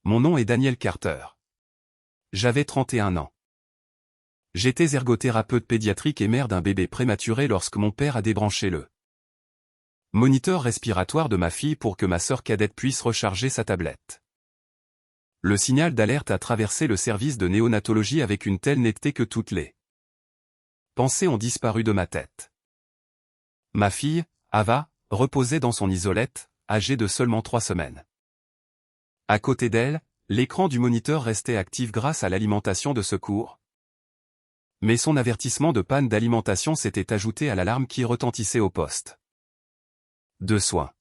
Mon nom est Daniel Carter. J'avais 31 ans. J'étais ergothérapeute pédiatrique et mère d'un bébé prématuré lorsque mon père a débranché le moniteur respiratoire de ma fille pour que ma sœur cadette puisse recharger sa tablette. Le signal d'alerte a traversé le service de néonatologie avec une telle netteté que toutes les pensées ont disparu de ma tête. Ma fille, Ava, reposait dans son isolette, âgée de seulement 3 semaines. À côté d'elle, l'écran du moniteur restait actif grâce à l'alimentation de secours. Mais son avertissement de panne d'alimentation s'était ajouté à l'alarme qui retentissait au poste de soins.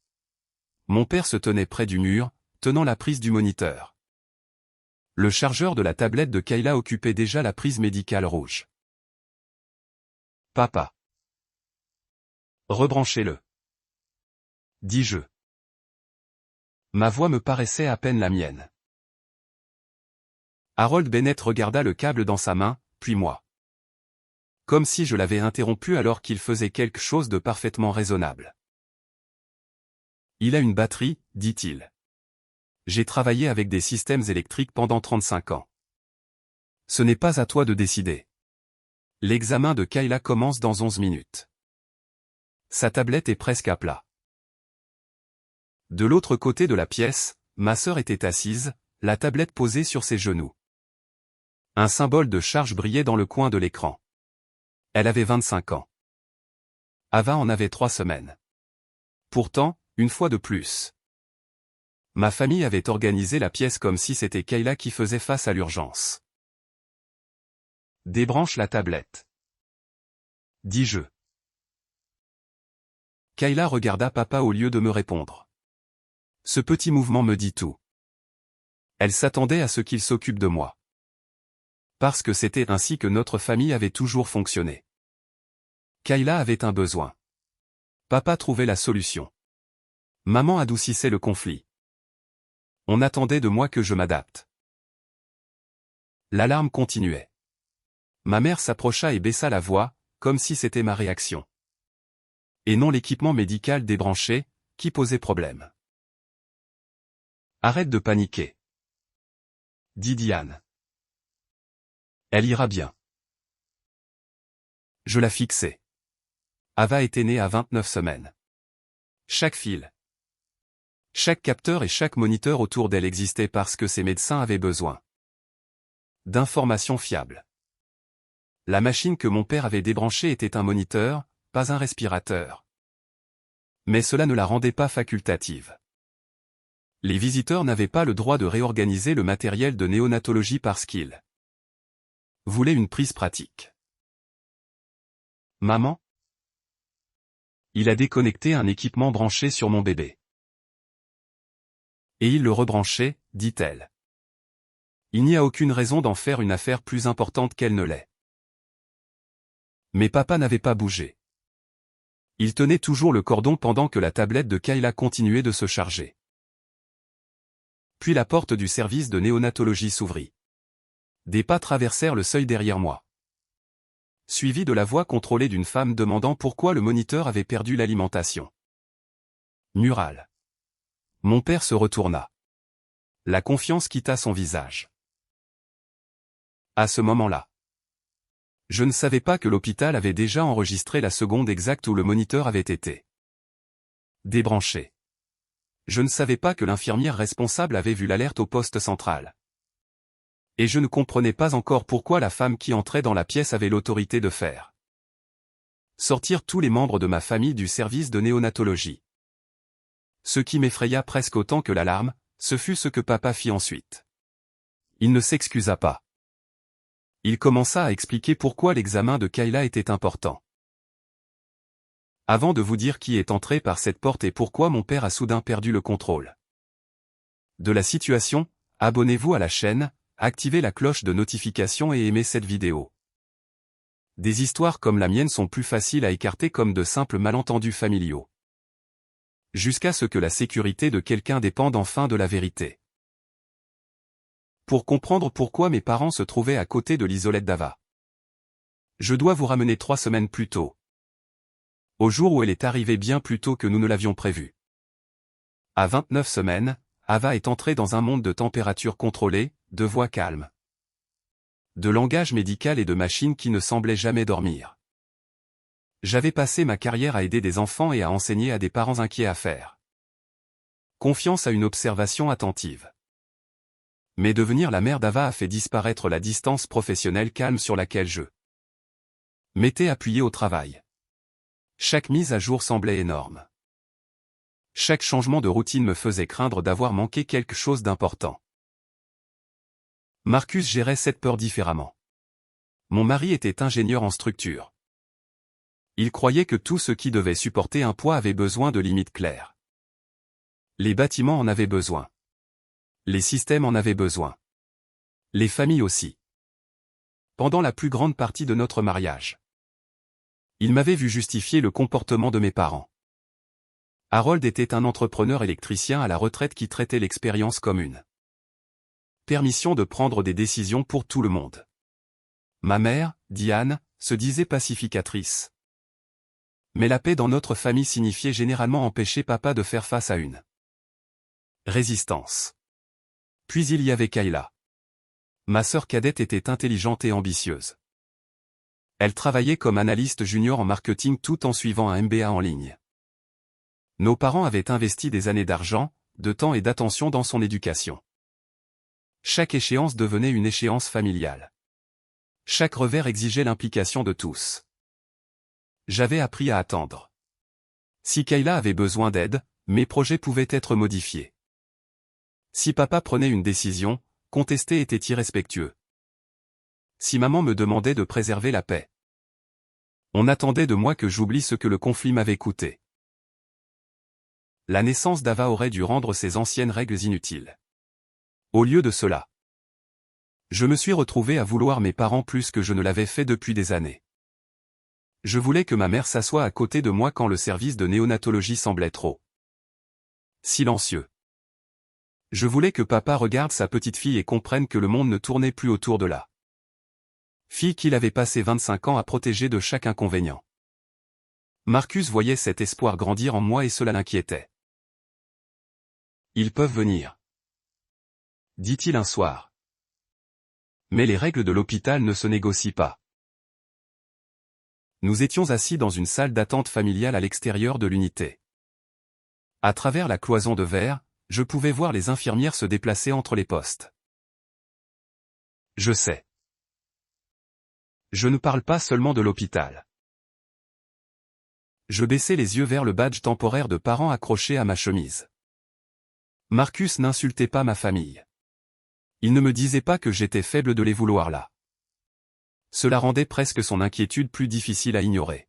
Mon père se tenait près du mur, tenant la prise du moniteur. Le chargeur de la tablette de Kayla occupait déjà la prise médicale rouge. Papa. Rebranchez-le. Dis-je. Ma voix me paraissait à peine la mienne. Harold Bennett regarda le câble dans sa main, puis moi. Comme si je l'avais interrompu alors qu'il faisait quelque chose de parfaitement raisonnable. Il a une batterie, dit-il. J'ai travaillé avec des systèmes électriques pendant 35 ans. Ce n'est pas à toi de décider. L'examen de Kayla commence dans 11 minutes. Sa tablette est presque à plat. De l'autre côté de la pièce, ma sœur était assise, la tablette posée sur ses genoux. Un symbole de charge brillait dans le coin de l'écran. Elle avait 25 ans. Ava en avait 3 semaines. Pourtant, une fois de plus, ma famille avait organisé la pièce comme si c'était Kayla qui faisait face à l'urgence. Débranche la tablette. Dis-je. Kayla regarda papa au lieu de me répondre. Ce petit mouvement me dit tout. Elle s'attendait à ce qu'il s'occupe de moi. Parce que c'était ainsi que notre famille avait toujours fonctionné. Kayla avait un besoin. Papa trouvait la solution. Maman adoucissait le conflit. On attendait de moi que je m'adapte. L'alarme continuait. Ma mère s'approcha et baissa la voix, comme si c'était ma réaction. Et non l'équipement médical débranché, qui posait problème. Arrête de paniquer. Dit Diane. Elle ira bien. Je la fixai. Ava était née à 29 semaines. Chaque fil, chaque capteur et chaque moniteur autour d'elle existait parce que ses médecins avaient besoin d'informations fiables. La machine que mon père avait débranchée était un moniteur, pas un respirateur. Mais cela ne la rendait pas facultative. Les visiteurs n'avaient pas le droit de réorganiser le matériel de néonatologie parce qu'ils voulaient une prise pratique. Maman? Il a déconnecté un équipement branché sur mon bébé. Et il le rebranchait, dit-elle. Il n'y a aucune raison d'en faire une affaire plus importante qu'elle ne l'est. Mais papa n'avait pas bougé. Il tenait toujours le cordon pendant que la tablette de Kayla continuait de se charger. Puis la porte du service de néonatologie s'ouvrit. Des pas traversèrent le seuil derrière moi. Suivi de la voix contrôlée d'une femme demandant pourquoi le moniteur avait perdu l'alimentation. Mural. Mon père se retourna. La confiance quitta son visage. À ce moment-là, je ne savais pas que l'hôpital avait déjà enregistré la seconde exacte où le moniteur avait été débranché. Je ne savais pas que l'infirmière responsable avait vu l'alerte au poste central. Et je ne comprenais pas encore pourquoi la femme qui entrait dans la pièce avait l'autorité de faire sortir tous les membres de ma famille du service de néonatologie. Ce qui m'effraya presque autant que l'alarme, ce fut ce que papa fit ensuite. Il ne s'excusa pas. Il commença à expliquer pourquoi l'examen de Kayla était important. Avant de vous dire qui est entré par cette porte et pourquoi mon père a soudain perdu le contrôle de la situation, abonnez-vous à la chaîne, activez la cloche de notification et aimez cette vidéo. Des histoires comme la mienne sont plus faciles à écarter comme de simples malentendus familiaux. Jusqu'à ce que la sécurité de quelqu'un dépende enfin de la vérité. Pour comprendre pourquoi mes parents se trouvaient à côté de l'isolette d'Ava. Je dois vous ramener 3 semaines plus tôt. Au jour où elle est arrivée bien plus tôt que nous ne l'avions prévu. À 29 semaines, Ava est entrée dans un monde de température contrôlée, de voix calmes, de langage médical et de machines qui ne semblaient jamais dormir. J'avais passé ma carrière à aider des enfants et à enseigner à des parents inquiets à faire confiance à une observation attentive. Mais devenir la mère d'Ava a fait disparaître la distance professionnelle calme sur laquelle je m'étais appuyé au travail. Chaque mise à jour semblait énorme. Chaque changement de routine me faisait craindre d'avoir manqué quelque chose d'important. Marcus gérait cette peur différemment. Mon mari était ingénieur en structure. Il croyait que tout ce qui devait supporter un poids avait besoin de limites claires. Les bâtiments en avaient besoin. Les systèmes en avaient besoin. Les familles aussi. Pendant la plus grande partie de notre mariage, il m'avait vu justifier le comportement de mes parents. Harold était un entrepreneur électricien à la retraite qui traitait l'expérience comme une permission de prendre des décisions pour tout le monde. Ma mère, Diane, se disait pacificatrice. Mais la paix dans notre famille signifiait généralement empêcher papa de faire face à une résistance. Puis il y avait Kayla. Ma sœur cadette était intelligente et ambitieuse. Elle travaillait comme analyste junior en marketing tout en suivant un MBA en ligne. Nos parents avaient investi des années d'argent, de temps et d'attention dans son éducation. Chaque échéance devenait une échéance familiale. Chaque revers exigeait l'implication de tous. J'avais appris à attendre. Si Kayla avait besoin d'aide, mes projets pouvaient être modifiés. Si papa prenait une décision, contester était irrespectueux. Si maman me demandait de préserver la paix, on attendait de moi que j'oublie ce que le conflit m'avait coûté. La naissance d'Ava aurait dû rendre ces anciennes règles inutiles. Au lieu de cela, je me suis retrouvé à vouloir mes parents plus que je ne l'avais fait depuis des années. Je voulais que ma mère s'assoie à côté de moi quand le service de néonatologie semblait trop silencieux. Je voulais que papa regarde sa petite fille et comprenne que le monde ne tournait plus autour de la fille qu'il avait passé 25 ans à protéger de chaque inconvénient. Marcus voyait cet espoir grandir en moi et cela l'inquiétait. Ils peuvent venir, dit-il un soir. Mais les règles de l'hôpital ne se négocient pas. Nous étions assis dans une salle d'attente familiale à l'extérieur de l'unité. À travers la cloison de verre, je pouvais voir les infirmières se déplacer entre les postes. Je sais. Je ne parle pas seulement de l'hôpital. Je baissai les yeux vers le badge temporaire de parent accroché à ma chemise. Marcus n'insultait pas ma famille. Il ne me disait pas que j'étais faible de les vouloir là. Cela rendait presque son inquiétude plus difficile à ignorer.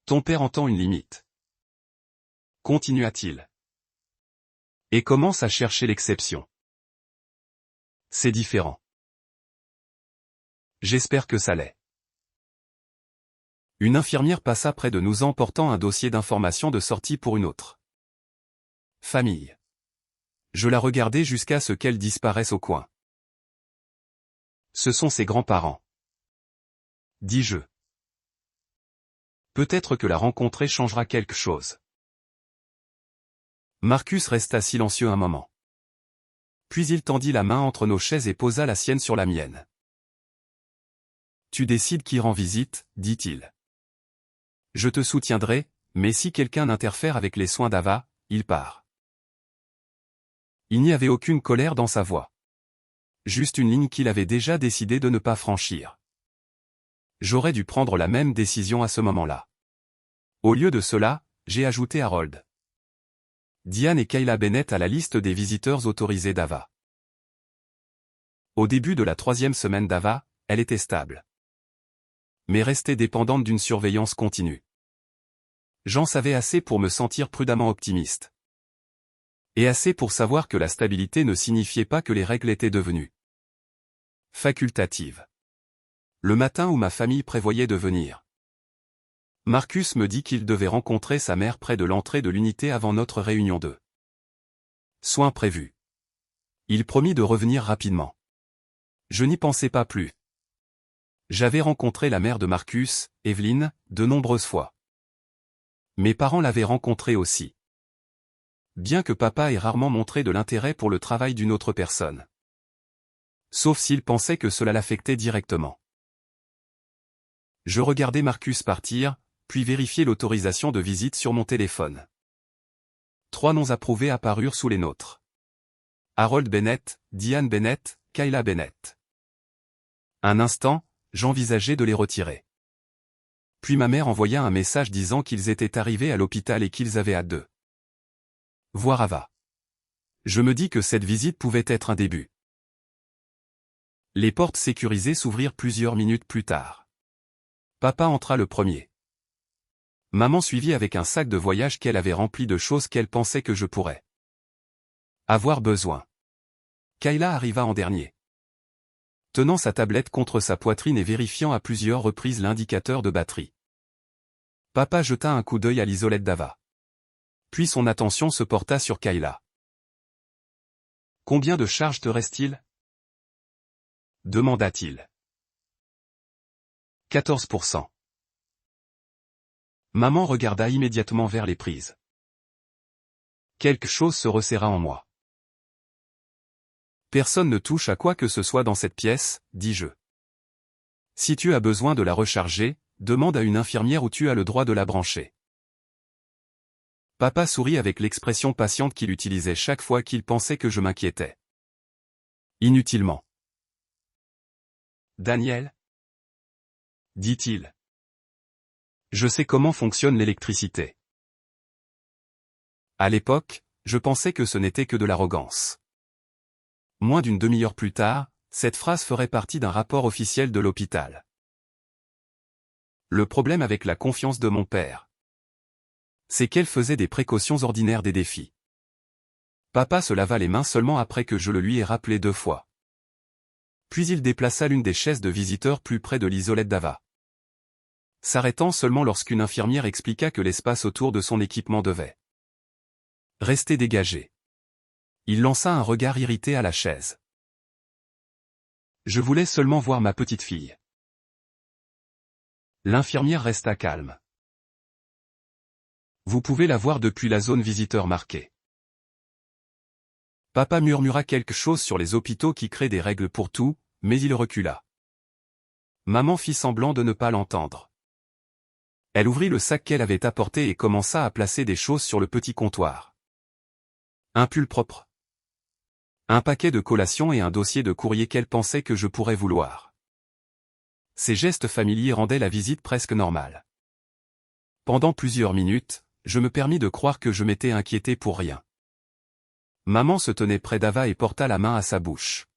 Ton père entend une limite, continua-t-il, et commence à chercher l'exception. C'est différent. J'espère que ça l'est. Une infirmière passa près de nous emportant un dossier d'information de sortie pour une autre famille. Je la regardai jusqu'à ce qu'elle disparaisse au coin. Ce sont ses grands-parents, dis-je. Peut-être que la rencontrer changera quelque chose. Marcus resta silencieux un moment. Puis il tendit la main entre nos chaises et posa la sienne sur la mienne. Tu décides qui rend visite, dit-il. Je te soutiendrai, mais si quelqu'un interfère avec les soins d'Ava, il part. Il n'y avait aucune colère dans sa voix. Juste une ligne qu'il avait déjà décidé de ne pas franchir. J'aurais dû prendre la même décision à ce moment-là. Au lieu de cela, j'ai ajouté Harold, Diane et Kayla Bennett à la liste des visiteurs autorisés d'Ava. Au début de la 3e semaine d'Ava, elle était stable, mais restait dépendante d'une surveillance continue. J'en savais assez pour me sentir prudemment optimiste. Et assez pour savoir que la stabilité ne signifiait pas que les règles étaient devenues facultatives. Le matin où ma famille prévoyait de venir, Marcus me dit qu'il devait rencontrer sa mère près de l'entrée de l'unité avant notre réunion de soins prévus. Il promit de revenir rapidement. Je n'y pensais pas plus. J'avais rencontré la mère de Marcus, Evelyn, de nombreuses fois. Mes parents l'avaient rencontrée aussi. bien que papa ait rarement montré de l'intérêt pour le travail d'une autre personne. Sauf s'il pensait que cela l'affectait directement. Je regardais Marcus partir, puis vérifier l'autorisation de visite sur mon téléphone. 3 noms approuvés apparurent sous les nôtres. Harold Bennett, Diane Bennett, Kayla Bennett. Un instant, j'envisageais de les retirer. Puis ma mère envoya un message disant qu'ils étaient arrivés à l'hôpital et qu'ils avaient hâte de voir Ava. Je me dis que cette visite pouvait être un début. Les portes sécurisées s'ouvrirent plusieurs minutes plus tard. Papa entra le premier. Maman suivit avec un sac de voyage qu'elle avait rempli de choses qu'elle pensait que je pourrais avoir besoin. Kayla arriva en dernier. Tenant sa tablette contre sa poitrine et vérifiant à plusieurs reprises l'indicateur de batterie. Papa jeta un coup d'œil à l'isolette d'Ava. Puis son attention se porta sur Kayla. « Combien de charge te reste-t-il » demanda-t-il. 14%. Maman regarda immédiatement vers les prises. Quelque chose se resserra en moi. Personne ne touche à quoi que ce soit dans cette pièce, dis-je. Si tu as besoin de la recharger, demande à une infirmière où tu as le droit de la brancher. Papa sourit avec l'expression patiente qu'il utilisait chaque fois qu'il pensait que je m'inquiétais. Inutilement. Daniel ? dit-il. Je sais comment fonctionne l'électricité. À l'époque, je pensais que ce n'était que de l'arrogance. Moins d'une demi-heure plus tard, cette phrase ferait partie d'un rapport officiel de l'hôpital. Le problème avec la confiance de mon père, c'est qu'elle faisait des précautions ordinaires des défis. Papa se lava les mains seulement après que je le lui ai rappelé 2 fois. Puis il déplaça l'une des chaises de visiteurs plus près de l'isolette d'Ava, s'arrêtant seulement lorsqu'une infirmière expliqua que l'espace autour de son équipement devait rester dégagé. Il lança un regard irrité à la chaise. Je voulais seulement voir ma petite fille. L'infirmière resta calme. Vous pouvez la voir depuis la zone visiteur marquée. Papa murmura quelque chose sur les hôpitaux qui créent des règles pour tout, mais il recula. Maman fit semblant de ne pas l'entendre. Elle ouvrit le sac qu'elle avait apporté et commença à placer des choses sur le petit comptoir. Un pull propre, un paquet de collations et un dossier de courrier qu'elle pensait que je pourrais vouloir. Ces gestes familiers rendaient la visite presque normale. Pendant plusieurs minutes, je me permis de croire que je m'étais inquiété pour rien. Maman se tenait près d'Ava et porta la main à sa bouche.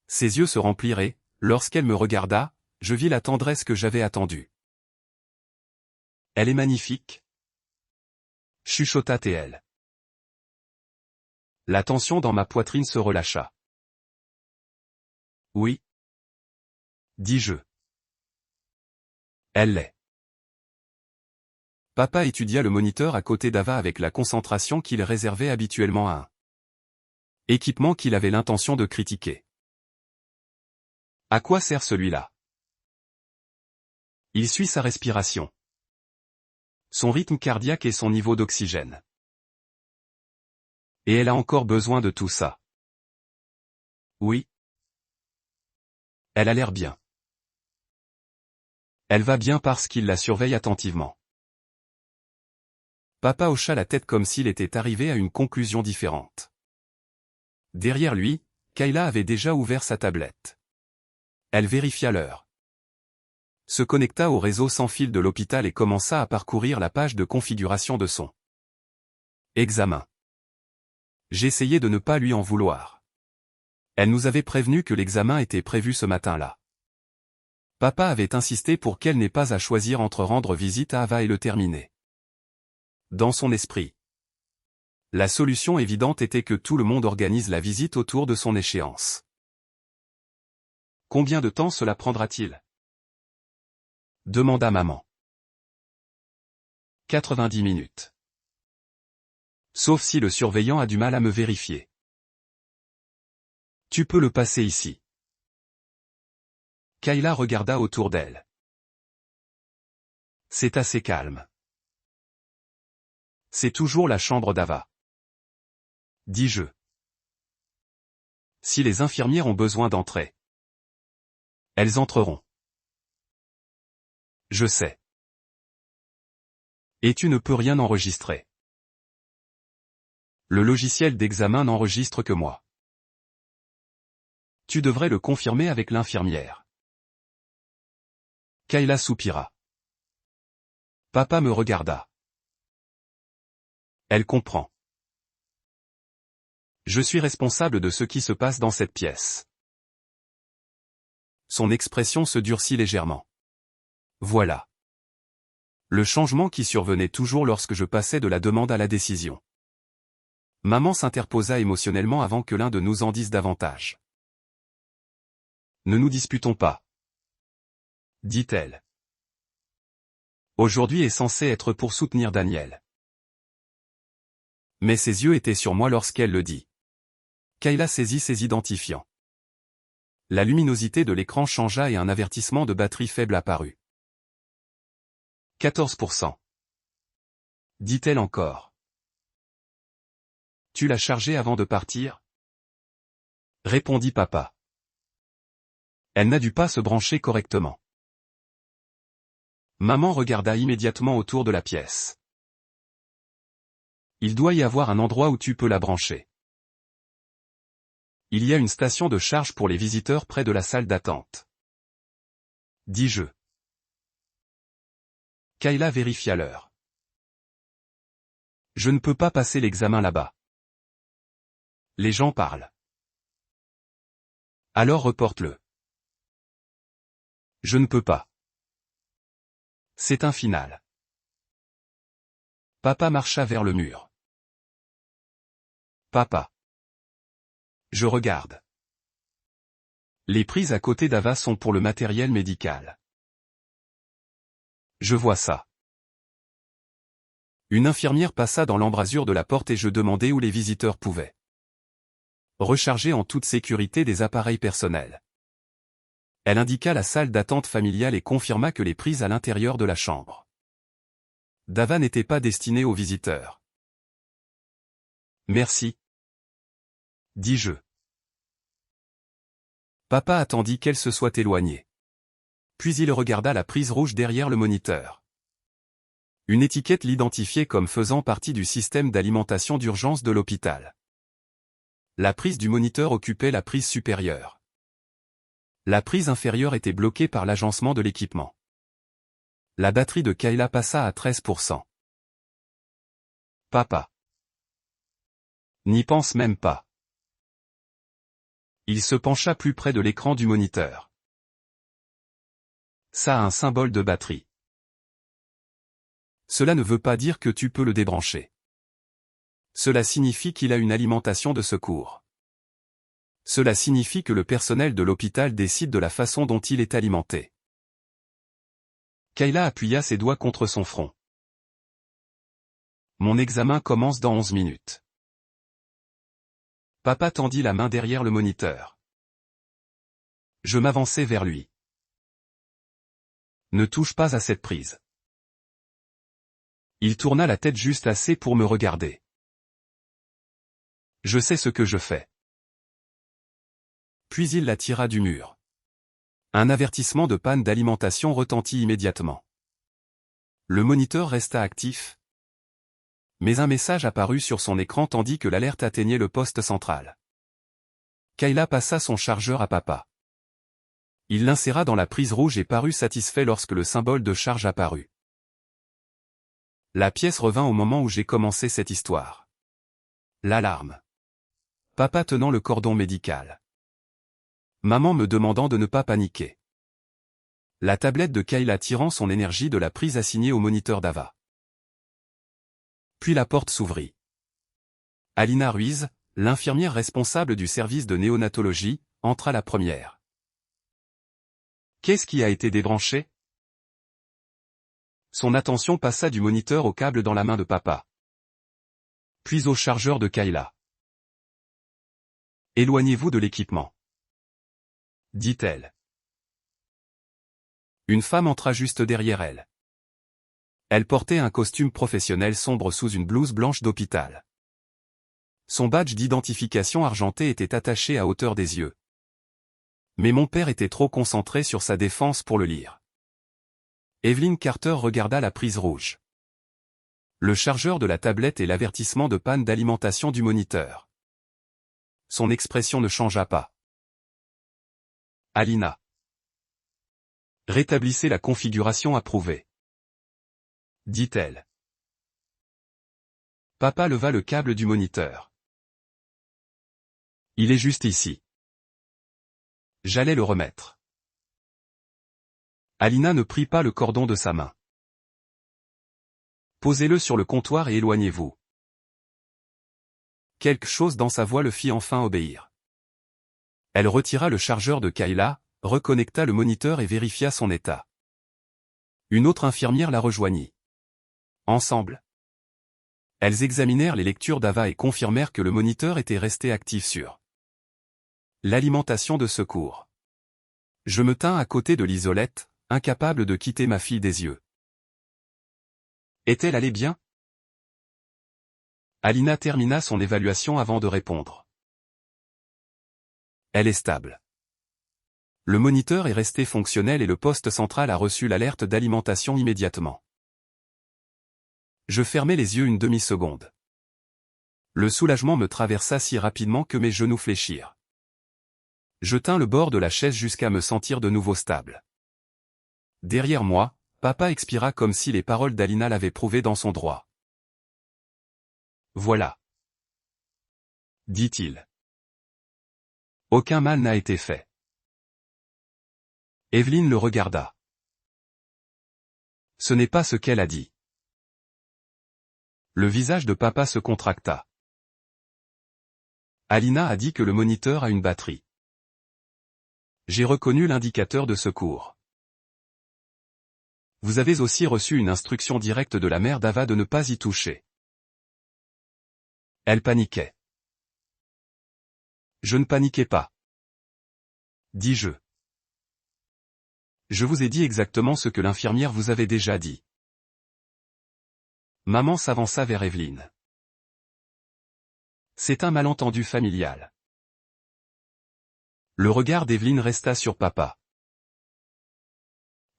Ses yeux se remplirent et, lorsqu'elle me regarda, je vis la tendresse que j'avais attendue. Elle est magnifique, chuchota-t-elle. La tension dans ma poitrine se relâcha. Oui, dis-je. Elle l'est. Papa étudia le moniteur à côté d'Ava avec la concentration qu'il réservait habituellement à un équipement qu'il avait l'intention de critiquer. À quoi sert celui-là? Il suit sa respiration, son rythme cardiaque et son niveau d'oxygène. Et elle a encore besoin de tout ça. Oui. Elle a l'air bien. Elle va bien parce qu'il la surveille attentivement. Papa hocha la tête comme s'il était arrivé à une conclusion différente. Derrière lui, Kayla avait déjà ouvert sa tablette. Elle vérifia l'heure, se connecta au réseau sans fil de l'hôpital et commença à parcourir la page de configuration de son examen. J'essayais de ne pas lui en vouloir. Elle nous avait prévenu que l'examen était prévu ce matin-là. Papa avait insisté pour qu'elle n'ait pas à choisir entre rendre visite à Ava et le terminer. Dans son esprit, la solution évidente était que tout le monde organise la visite autour de son échéance. Combien de temps cela prendra-t-il? demanda maman. 90 minutes. Sauf si le surveillant a du mal à me vérifier. Tu peux le passer ici. Kayla regarda autour d'elle. C'est assez calme. C'est toujours la chambre d'Ava. dis-je. Si les infirmières ont besoin d'entrer, elles entreront. Je sais. Et tu ne peux rien enregistrer. Le logiciel d'examen n'enregistre que moi. Tu devrais le confirmer avec l'infirmière. Kayla soupira. Papa me regarda. Elle comprend. Je suis responsable de ce qui se passe dans cette pièce. Son expression se durcit légèrement. Voilà. Le changement qui survenait toujours lorsque je passais de la demande à la décision. Maman s'interposa émotionnellement avant que l'un de nous en dise davantage. Ne nous disputons pas, dit-elle. Aujourd'hui est censé être pour soutenir Daniel. Mais ses yeux étaient sur moi lorsqu'elle le dit. Kayla saisit ses identifiants. La luminosité de l'écran changea et un avertissement de batterie faible apparut. 14%. Dit-elle encore. Tu l'as chargé avant de partir? Répondit papa. Elle n'a dû pas se brancher correctement. Maman regarda immédiatement autour de la pièce. Il doit y avoir un endroit où tu peux la brancher. Il y a une station de charge pour les visiteurs près de la salle d'attente. Dis-je. Kayla vérifia l'heure. Je ne peux pas passer l'examen là-bas. Les gens parlent. Alors reporte-le. Je ne peux pas. C'est un final. Papa marcha vers le mur. Papa. Je regarde. Les prises à côté d'Ava sont pour le matériel médical. Je vois ça. Une infirmière passa dans l'embrasure de la porte et je demandai où les visiteurs pouvaient recharger en toute sécurité des appareils personnels. Elle indiqua la salle d'attente familiale et confirma que les prises à l'intérieur de la chambre d'Ava n'étaient pas destinées aux visiteurs. Merci. Dis-je. Papa attendit qu'elle se soit éloignée. Puis il regarda la prise rouge derrière le moniteur. Une étiquette l'identifiait comme faisant partie du système d'alimentation d'urgence de l'hôpital. La prise du moniteur occupait la prise supérieure. La prise inférieure était bloquée par l'agencement de l'équipement. La batterie de Kayla passa à 13%. Papa. N'y pense même pas. Il se pencha plus près de l'écran du moniteur. Ça a un symbole de batterie. Cela ne veut pas dire que tu peux le débrancher. Cela signifie qu'il a une alimentation de secours. Cela signifie que le personnel de l'hôpital décide de la façon dont il est alimenté. Kayla appuya ses doigts contre son front. Mon examen commence dans 11 minutes. Papa tendit la main derrière le moniteur. Je m'avançai vers lui. Ne touche pas à cette prise. Il tourna la tête juste assez pour me regarder. Je sais ce que je fais. Puis il la tira du mur. Un avertissement de panne d'alimentation retentit immédiatement. Le moniteur resta actif, mais un message apparut sur son écran tandis que l'alerte atteignait le poste central. Kayla passa son chargeur à papa. Il l'inséra dans la prise rouge et parut satisfait lorsque le symbole de charge apparut. La pièce revint au moment où j'ai commencé cette histoire. L'alarme. Papa tenant le cordon médical. Maman me demandant de ne pas paniquer. La tablette de Kayla tirant son énergie de la prise assignée au moniteur d'Ava. Puis la porte s'ouvrit. Alina Ruiz, l'infirmière responsable du service de néonatologie, entra la première. Qu'est-ce qui a été débranché? Son attention passa du moniteur au câble dans la main de papa. Puis au chargeur de Kayla. Éloignez-vous de l'équipement, dit-elle. Une femme entra juste derrière elle. Elle portait un costume professionnel sombre sous une blouse blanche d'hôpital. Son badge d'identification argenté était attaché à hauteur des yeux. Mais mon père était trop concentré sur sa défense pour le lire. Evelyn Carter regarda la prise rouge. Le chargeur de la tablette et l'avertissement de panne d'alimentation du moniteur. Son expression ne changea pas. Alina. Rétablissez la configuration approuvée, dit-elle. Papa leva le câble du moniteur. Il est juste ici. J'allais le remettre. Alina ne prit pas le cordon de sa main. Posez-le sur le comptoir et éloignez-vous. Quelque chose dans sa voix le fit enfin obéir. Elle retira le chargeur de Kayla, reconnecta le moniteur et vérifia son état. Une autre infirmière la rejoignit. Ensemble, elles examinèrent les lectures d'Ava et confirmèrent que le moniteur était resté actif sur l'alimentation de secours. Je me tins à côté de l'isolette, incapable de quitter ma fille des yeux. Est-elle allée bien? Alina termina son évaluation avant de répondre. Elle est stable. Le moniteur est resté fonctionnel et le poste central a reçu l'alerte d'alimentation immédiatement. Je fermai les yeux une demi-seconde. Le soulagement me traversa si rapidement que mes genoux fléchirent. Je tins le bord de la chaise jusqu'à me sentir de nouveau stable. Derrière moi, papa expira comme si les paroles d'Alina l'avaient prouvé dans son droit. Voilà, dit-il. Aucun mal n'a été fait. Evelyn le regarda. Ce n'est pas ce qu'elle a dit. Le visage de papa se contracta. Alina a dit que le moniteur a une batterie. J'ai reconnu l'indicateur de secours. Vous avez aussi reçu une instruction directe de la mère d'Ava de ne pas y toucher. Elle paniquait. Je ne paniquais pas, dis-je. Je vous ai dit exactement ce que l'infirmière vous avait déjà dit. Maman s'avança vers Evelyn. C'est un malentendu familial. Le regard d'Evelyn resta sur papa.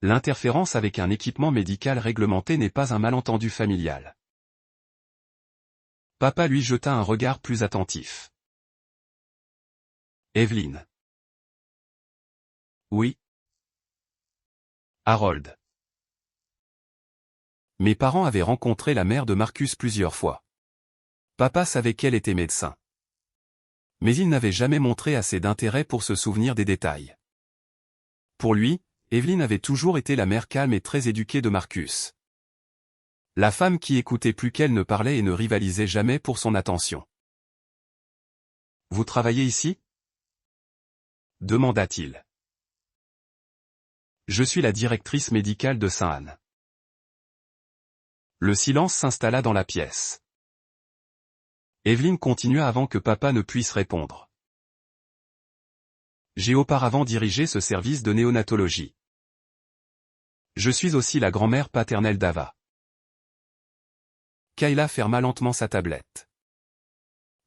L'interférence avec un équipement médical réglementé n'est pas un malentendu familial. Papa lui jeta un regard plus attentif. Evelyn. Oui. Harold. Mes parents avaient rencontré la mère de Marcus plusieurs fois. Papa savait qu'elle était médecin. Mais il n'avait jamais montré assez d'intérêt pour se souvenir des détails. Pour lui, Evelyn avait toujours été la mère calme et très éduquée de Marcus. La femme qui écoutait plus qu'elle ne parlait et ne rivalisait jamais pour son attention. « Vous travaillez ici ?» demanda-t-il. « Je suis la directrice médicale de Sainte-Anne. » Le silence s'installa dans la pièce. Evelyn continua avant que papa ne puisse répondre. J'ai auparavant dirigé ce service de néonatologie. Je suis aussi la grand-mère paternelle d'Ava. Kayla ferma lentement sa tablette.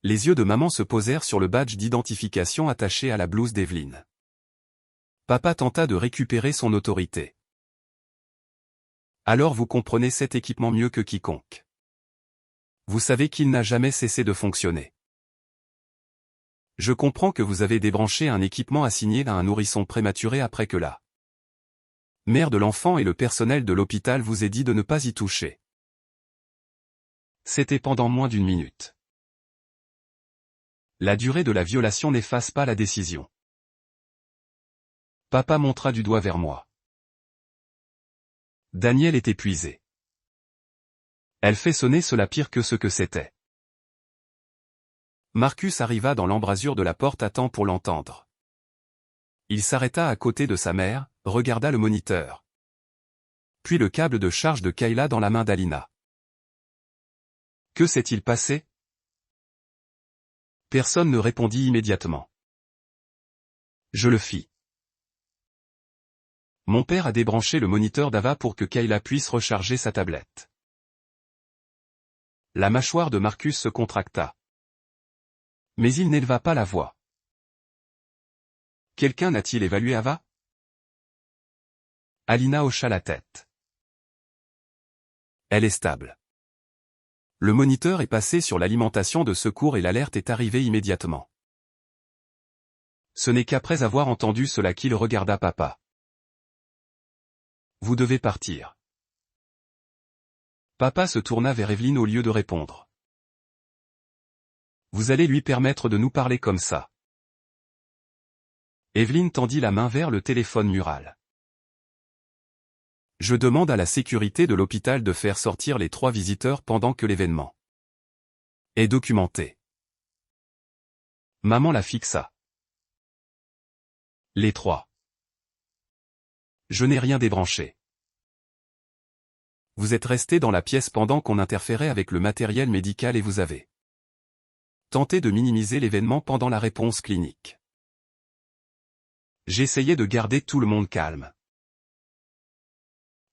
Les yeux de maman se posèrent sur le badge d'identification attaché à la blouse d'Evelyn. Papa tenta de récupérer son autorité. Alors vous comprenez cet équipement mieux que quiconque. Vous savez qu'il n'a jamais cessé de fonctionner. Je comprends que vous avez débranché un équipement assigné à un nourrisson prématuré après que la mère de l'enfant et le personnel de l'hôpital vous aient dit de ne pas y toucher. C'était pendant moins d'une minute. La durée de la violation n'efface pas la décision. Papa montra du doigt vers moi. Daniel est épuisé. Elle fait sonner cela pire que ce que c'était. Marcus arriva dans l'embrasure de la porte à temps pour l'entendre. Il s'arrêta à côté de sa mère, regarda le moniteur. Puis le câble de charge de Kayla dans la main d'Alina. Que s'est-il passé? Personne ne répondit immédiatement. Je le fis. Mon père a débranché le moniteur d'Ava pour que Kayla puisse recharger sa tablette. La mâchoire de Marcus se contracta. Mais il n'éleva pas la voix. Quelqu'un n'a-t-il évalué Ava? Alina hocha la tête. Elle est stable. Le moniteur est passé sur l'alimentation de secours et l'alerte est arrivée immédiatement. Ce n'est qu'après avoir entendu cela qu'il regarda papa. Vous devez partir. Papa se tourna vers Evelyne au lieu de répondre. Vous allez lui permettre de nous parler comme ça. Evelyne tendit la main vers le téléphone mural. Je demande à la sécurité de l'hôpital de faire sortir les 3 visiteurs pendant que l'événement est documenté. Maman la fixa. Les 3. Je n'ai rien débranché. Vous êtes resté dans la pièce pendant qu'on interférait avec le matériel médical et vous avez tenté de minimiser l'événement pendant la réponse clinique. J'essayais de garder tout le monde calme.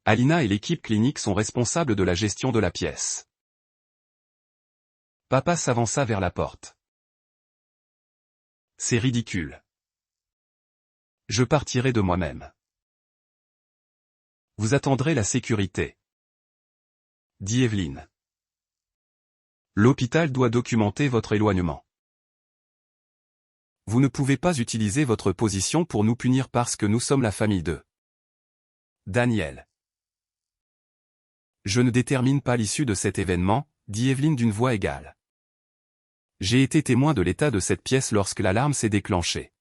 Alina et l'équipe clinique sont responsables de la gestion de la pièce. Papa s'avança vers la porte. C'est ridicule. Je partirai de moi-même. Vous attendrez la sécurité, dit Evelyne. L'hôpital doit documenter votre éloignement. Vous ne pouvez pas utiliser votre position pour nous punir parce que nous sommes la famille de Daniel. Je ne détermine pas l'issue de cet événement, dit Evelyne d'une voix égale. J'ai été témoin de l'état de cette pièce lorsque l'alarme s'est déclenchée.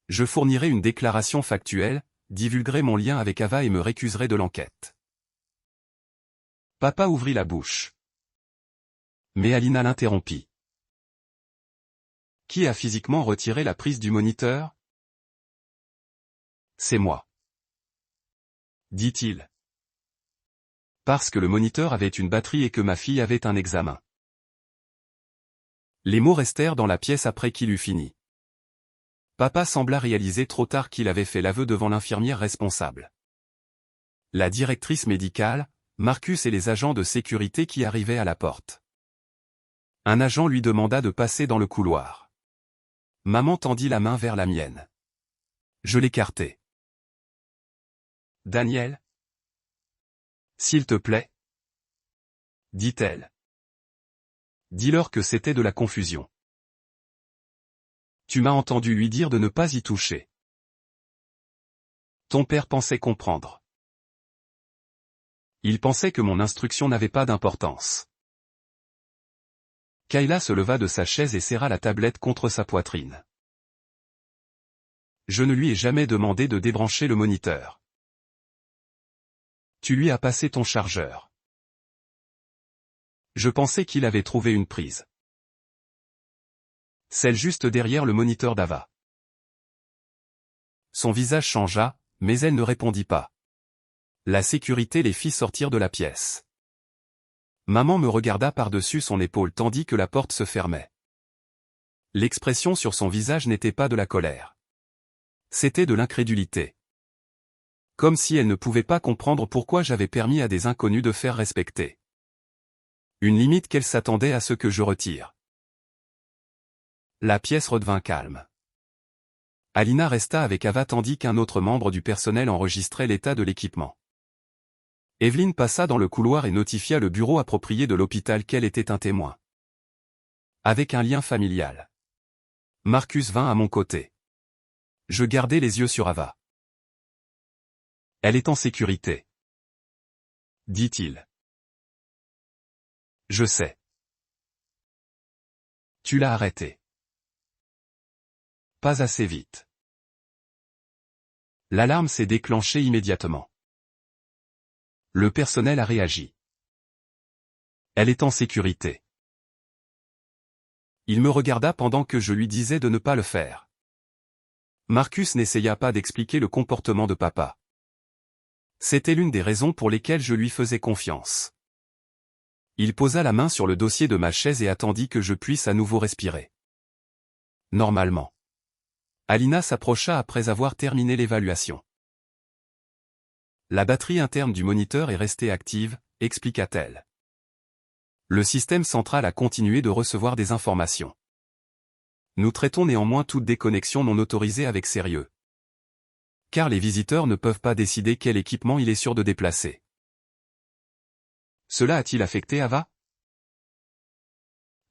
Je fournirai une déclaration factuelle, divulguerai mon lien avec Ava et me récuserai de l'enquête. Papa ouvrit la bouche. Mais Alina l'interrompit. Qui a physiquement retiré la prise du moniteur? C'est moi, dit-il. Parce que le moniteur avait une batterie et que ma fille avait un examen. Les mots restèrent dans la pièce après qu'il eut fini. Papa sembla réaliser trop tard qu'il avait fait l'aveu devant l'infirmière responsable. La directrice médicale, Marcus et les agents de sécurité qui arrivaient à la porte. Un agent lui demanda de passer dans le couloir. Maman tendit la main vers la mienne. Je l'écartai. Daniel? S'il te plaît? Dit-elle. Dis-leur que c'était de la confusion. Tu m'as entendu lui dire de ne pas y toucher. Ton père pensait comprendre. Il pensait que mon instruction n'avait pas d'importance. Kayla se leva de sa chaise et serra la tablette contre sa poitrine. Je ne lui ai jamais demandé de débrancher le moniteur. Tu lui as passé ton chargeur. Je pensais qu'il avait trouvé une prise. Celle juste derrière le moniteur d'Ava. Son visage changea, mais elle ne répondit pas. La sécurité les fit sortir de la pièce. Maman me regarda par-dessus son épaule tandis que la porte se fermait. L'expression sur son visage n'était pas de la colère. C'était de l'incrédulité. Comme si elle ne pouvait pas comprendre pourquoi j'avais permis à des inconnus de faire respecter une limite qu'elle s'attendait à ce que je retire. La pièce redevint calme. Alina resta avec Ava tandis qu'un autre membre du personnel enregistrait l'état de l'équipement. Evelyne passa dans le couloir et notifia le bureau approprié de l'hôpital qu'elle était un témoin. Avec un lien familial. Marcus vint à mon côté. Je gardai les yeux sur Ava. Elle est en sécurité, dit-il. Je sais. Tu l'as arrêtée. Pas assez vite. L'alarme s'est déclenchée immédiatement. Le personnel a réagi. Elle est en sécurité. Il me regarda pendant que je lui disais de ne pas le faire. Marcus n'essaya pas d'expliquer le comportement de papa. C'était l'une des raisons pour lesquelles je lui faisais confiance. Il posa la main sur le dossier de ma chaise et attendit que je puisse à nouveau respirer. Normalement. Alina s'approcha après avoir terminé l'évaluation. La batterie interne du moniteur est restée active, expliqua-t-elle. Le système central a continué de recevoir des informations. Nous traitons néanmoins toute déconnexion non autorisée avec sérieux. Car les visiteurs ne peuvent pas décider quel équipement il est sûr de déplacer. Cela a-t-il affecté Ava?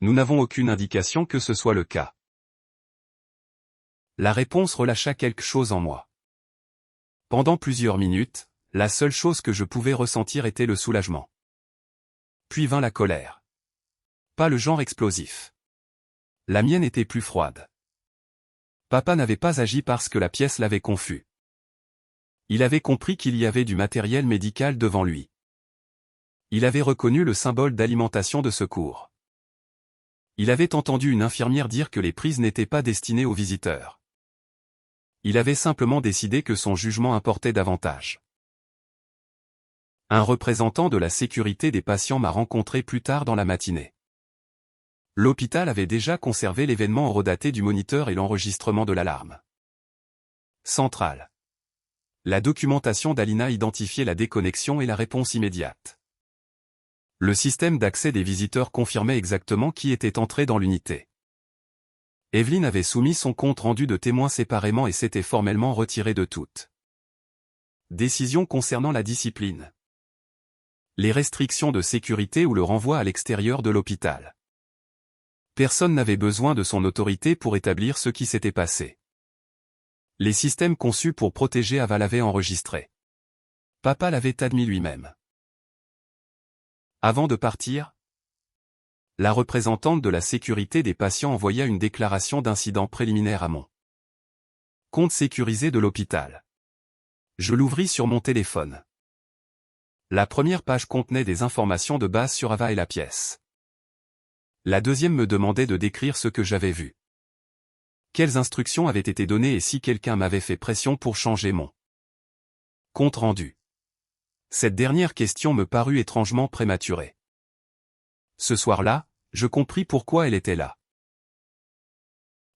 Nous n'avons aucune indication que ce soit le cas. La réponse relâcha quelque chose en moi. Pendant plusieurs minutes, la seule chose que je pouvais ressentir était le soulagement. Puis vint la colère. Pas le genre explosif. La mienne était plus froide. Papa n'avait pas agi parce que la pièce l'avait confus. Il avait compris qu'il y avait du matériel médical devant lui. Il avait reconnu le symbole d'alimentation de secours. Il avait entendu une infirmière dire que les prises n'étaient pas destinées aux visiteurs. Il avait simplement décidé que son jugement importait davantage. Un représentant de la sécurité des patients m'a rencontré plus tard dans la matinée. L'hôpital avait déjà conservé l'événement horodaté du moniteur et l'enregistrement de l'alarme. Centrale. La documentation d'Alina identifiait la déconnexion et la réponse immédiate. Le système d'accès des visiteurs confirmait exactement qui était entré dans l'unité. Evelyne avait soumis son compte rendu de témoins séparément et s'était formellement retirée de toute décision concernant la discipline, les restrictions de sécurité ou le renvoi à l'extérieur de l'hôpital. Personne n'avait besoin de son autorité pour établir ce qui s'était passé. Les systèmes conçus pour protéger Ava l'avaient enregistré. Papa l'avait admis lui-même. Avant de partir, la représentante de la sécurité des patients envoya une déclaration d'incident préliminaire à mon compte sécurisé de l'hôpital. Je l'ouvris sur mon téléphone. La première page contenait des informations de base sur Ava et la pièce. La deuxième me demandait de décrire ce que j'avais vu. Quelles instructions avaient été données et si quelqu'un m'avait fait pression pour changer mon compte rendu. Cette dernière question me parut étrangement prématurée. Ce soir-là, je compris pourquoi elle était là.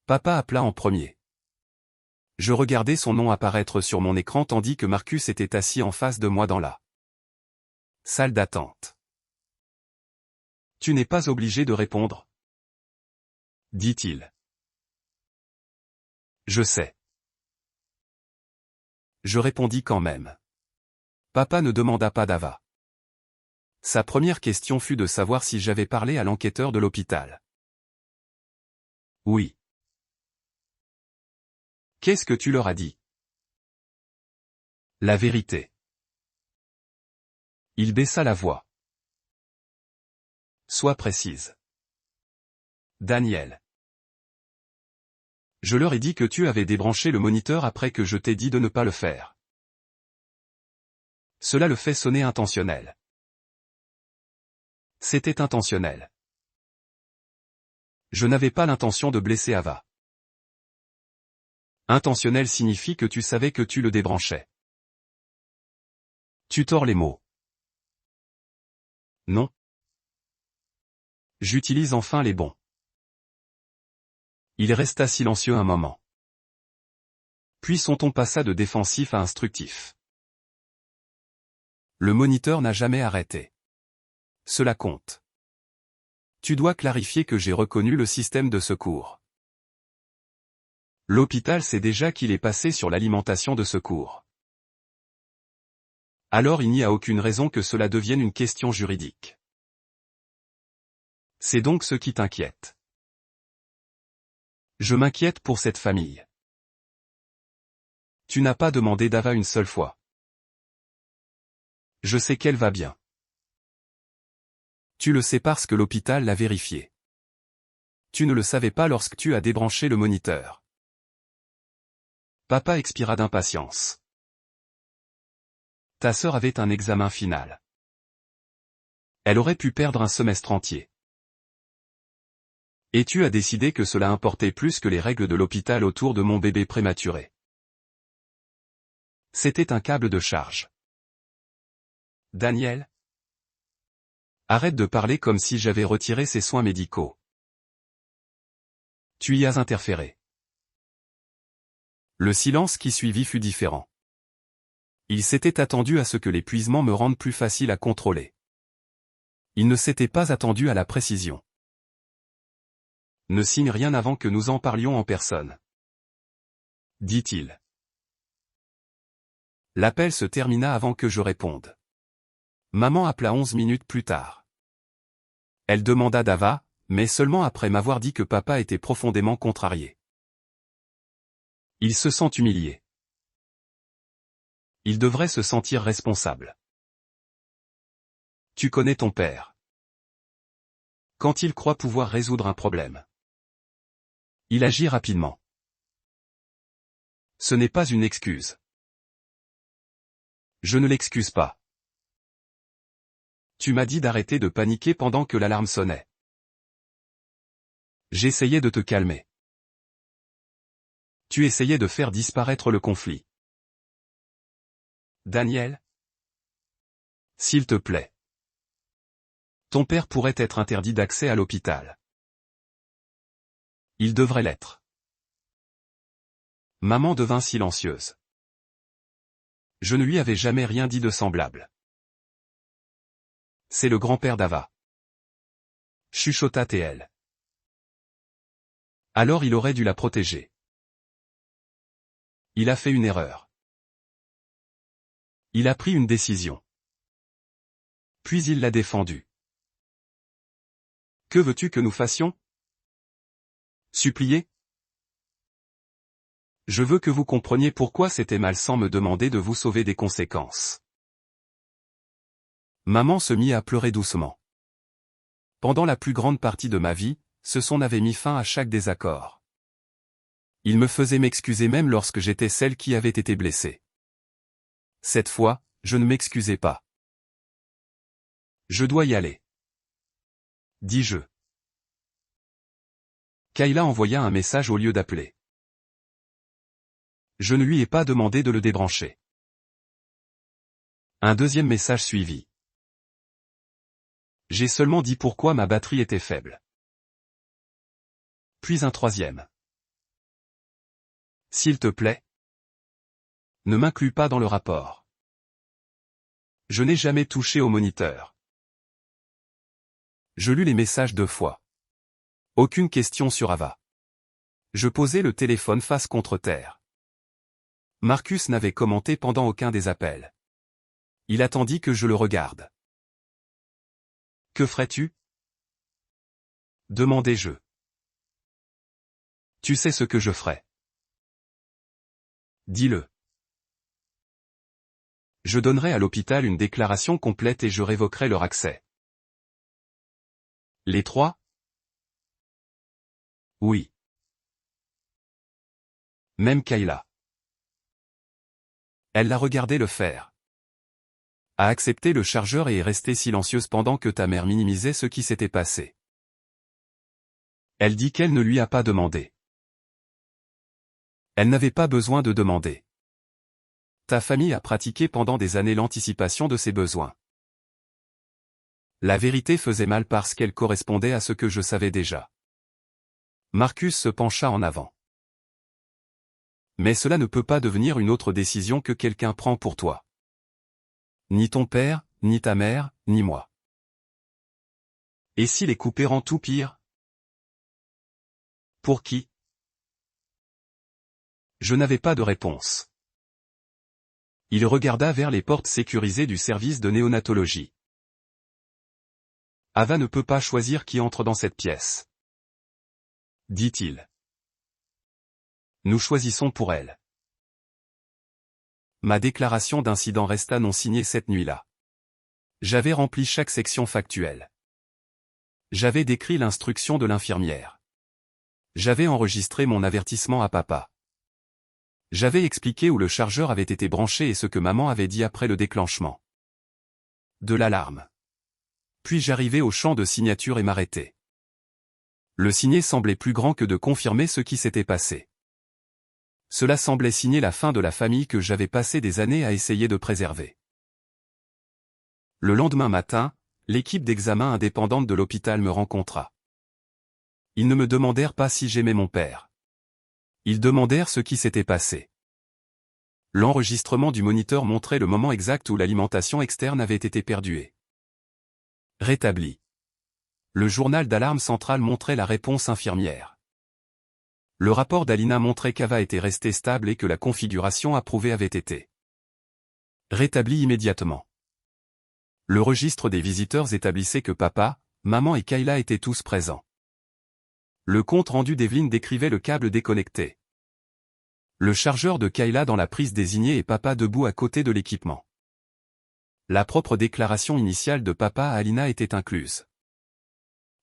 Papa appela en premier. Je regardais son nom apparaître sur mon écran tandis que Marcus était assis en face de moi dans la salle d'attente. « Tu n'es pas obligé de répondre, » dit-il. « Je sais. » Je répondis quand même. Papa ne demanda pas d'Ava. Sa première question fut de savoir si j'avais parlé à l'enquêteur de l'hôpital. Oui. Qu'est-ce que tu leur as dit? La vérité. Il baissa la voix. Sois précise. Daniel. Je leur ai dit que tu avais débranché le moniteur après que je t'ai dit de ne pas le faire. Cela le fait sonner intentionnel. C'était intentionnel. Je n'avais pas l'intention de blesser Ava. Intentionnel signifie que tu savais que tu le débranchais. Tu tords les mots. Non. J'utilise enfin les bons. Il resta silencieux un moment. Puis son ton passa de défensif à instructif. Le moniteur n'a jamais arrêté. Cela compte. Tu dois clarifier que j'ai reconnu le système de secours. L'hôpital sait déjà qu'il est passé sur l'alimentation de secours. Alors il n'y a aucune raison que cela devienne une question juridique. C'est donc ce qui t'inquiète. Je m'inquiète pour cette famille. Tu n'as pas demandé d'Ava une seule fois. Je sais qu'elle va bien. Tu le sais parce que l'hôpital l'a vérifié. Tu ne le savais pas lorsque tu as débranché le moniteur. Papa expira d'impatience. Ta sœur avait un examen final. Elle aurait pu perdre un semestre entier. Et tu as décidé que cela importait plus que les règles de l'hôpital autour de mon bébé prématuré. C'était un câble de charge. Daniel? Arrête de parler comme si j'avais retiré ses soins médicaux. Tu y as interféré. Le silence qui suivit fut différent. Il s'était attendu à ce que l'épuisement me rende plus facile à contrôler. Il ne s'était pas attendu à la précision. Ne signe rien avant que nous en parlions en personne. Dit-il. L'appel se termina avant que je réponde. Maman appela 11 minutes plus tard. Elle demanda d'Ava, mais seulement après m'avoir dit que papa était profondément contrarié. Il se sent humilié. Il devrait se sentir responsable. Tu connais ton père. Quand il croit pouvoir résoudre un problème, il agit rapidement. Ce n'est pas une excuse. Je ne l'excuse pas. Tu m'as dit d'arrêter de paniquer pendant que l'alarme sonnait. J'essayais de te calmer. Tu essayais de faire disparaître le conflit. Daniel? S'il te plaît. Ton père pourrait être interdit d'accès à l'hôpital. Il devrait l'être. Maman devint silencieuse. Je ne lui avais jamais rien dit de semblable. C'est le grand-père d'Ava. Chuchota-t-elle. Alors il aurait dû la protéger. Il a fait une erreur. Il a pris une décision. Puis il l'a défendue. Que veux-tu que nous fassions? Supplier? Je veux que vous compreniez pourquoi c'était mal sans me demander de vous sauver des conséquences. Maman se mit à pleurer doucement. Pendant la plus grande partie de ma vie, ce son avait mis fin à chaque désaccord. Il me faisait m'excuser même lorsque j'étais celle qui avait été blessée. Cette fois, je ne m'excusais pas. Je dois y aller. Dis-je. Kayla envoya un message au lieu d'appeler. Je ne lui ai pas demandé de le débrancher. Un deuxième message suivit. J'ai seulement dit pourquoi ma batterie était faible. Puis un troisième. S'il te plaît, ne m'inclus pas dans le rapport. Je n'ai jamais touché au moniteur. Je lus les messages 2 fois. Aucune question sur Ava. Je posai le téléphone face contre terre. Marcus n'avait commenté pendant aucun des appels. Il attendit que je le regarde. Que ferais-tu? Demandai-je. Tu sais ce que je ferais. Dis-le. Je donnerai à l'hôpital une déclaration complète et je révoquerai leur accès. Les 3? Oui. Même Kayla. Elle l'a regardé le faire. A accepté le chargeur et est restée silencieuse pendant que ta mère minimisait ce qui s'était passé. Elle dit qu'elle ne lui a pas demandé. Elle n'avait pas besoin de demander. Ta famille a pratiqué pendant des années l'anticipation de ses besoins. La vérité faisait mal parce qu'elle correspondait à ce que je savais déjà. Marcus se pencha en avant. Mais cela ne peut pas devenir une autre décision que quelqu'un prend pour toi. Ni ton père, ni ta mère, ni moi. Et si les couper rend tout pire? Pour qui? Je n'avais pas de réponse. Il regarda vers les portes sécurisées du service de néonatologie. Ava ne peut pas choisir qui entre dans cette pièce. Dit-il. Nous choisissons pour elle. Ma déclaration d'incident resta non signée cette nuit-là. J'avais rempli chaque section factuelle. J'avais décrit l'instruction de l'infirmière. J'avais enregistré mon avertissement à papa. J'avais expliqué où le chargeur avait été branché et ce que maman avait dit après le déclenchement de l'alarme. Puis j'arrivais au champ de signature et m'arrêtais. Le signer semblait plus grand que de confirmer ce qui s'était passé. Cela semblait signer la fin de la famille que j'avais passé des années à essayer de préserver. Le lendemain matin, l'équipe d'examen indépendante de l'hôpital me rencontra. Ils ne me demandèrent pas si j'aimais mon père. Ils demandèrent ce qui s'était passé. L'enregistrement du moniteur montrait le moment exact où l'alimentation externe avait été perdue et rétablie. Le journal d'alarme central montrait la réponse infirmière. Le rapport d'Alina montrait qu'Ava était restée stable et que la configuration approuvée avait été rétablie immédiatement. Le registre des visiteurs établissait que papa, maman et Kayla étaient tous présents. Le compte rendu d'Evelyn décrivait le câble déconnecté. Le chargeur de Kayla dans la prise désignée et papa debout à côté de l'équipement. La propre déclaration initiale de papa à Alina était incluse.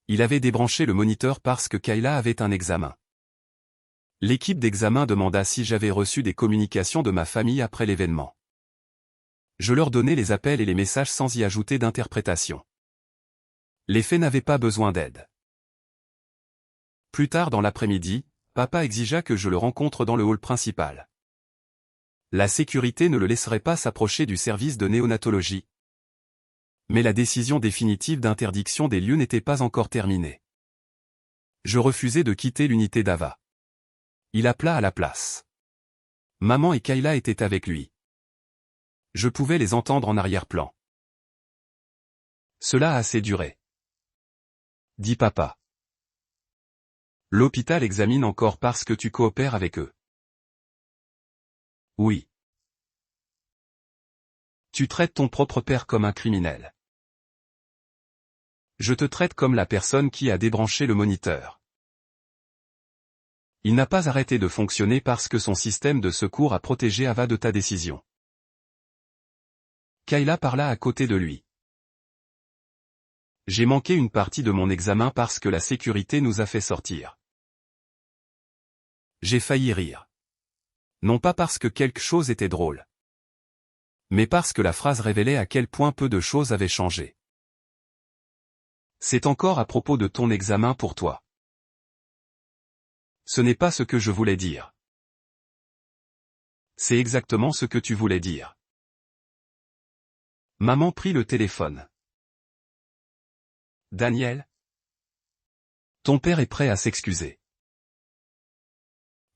Il avait débranché le moniteur parce que Kayla avait un examen. L'équipe d'examen demanda si j'avais reçu des communications de ma famille après l'événement. Je leur donnais les appels et les messages sans y ajouter d'interprétation. Les faits n'avaient pas besoin d'aide. Plus tard dans l'après-midi, papa exigea que je le rencontre dans le hall principal. La sécurité ne le laisserait pas s'approcher du service de néonatologie. Mais la décision définitive d'interdiction des lieux n'était pas encore terminée. Je refusais de quitter l'unité d'Ava. Il appela à la place. Maman et Kayla étaient avec lui. Je pouvais les entendre en arrière-plan. Cela a assez duré, dit papa. L'hôpital examine encore parce que tu coopères avec eux. Oui. Tu traites ton propre père comme un criminel. Je te traite comme la personne qui a débranché le moniteur. Il n'a pas arrêté de fonctionner parce que son système de secours a protégé Ava de ta décision. Kayla parla à côté de lui. J'ai manqué une partie de mon examen parce que la sécurité nous a fait sortir. J'ai failli rire. Non pas parce que quelque chose était drôle, mais parce que la phrase révélait à quel point peu de choses avaient changé. C'est encore à propos de ton examen pour toi. Ce n'est pas ce que je voulais dire. C'est exactement ce que tu voulais dire. Maman prit le téléphone. Daniel? Ton père est prêt à s'excuser.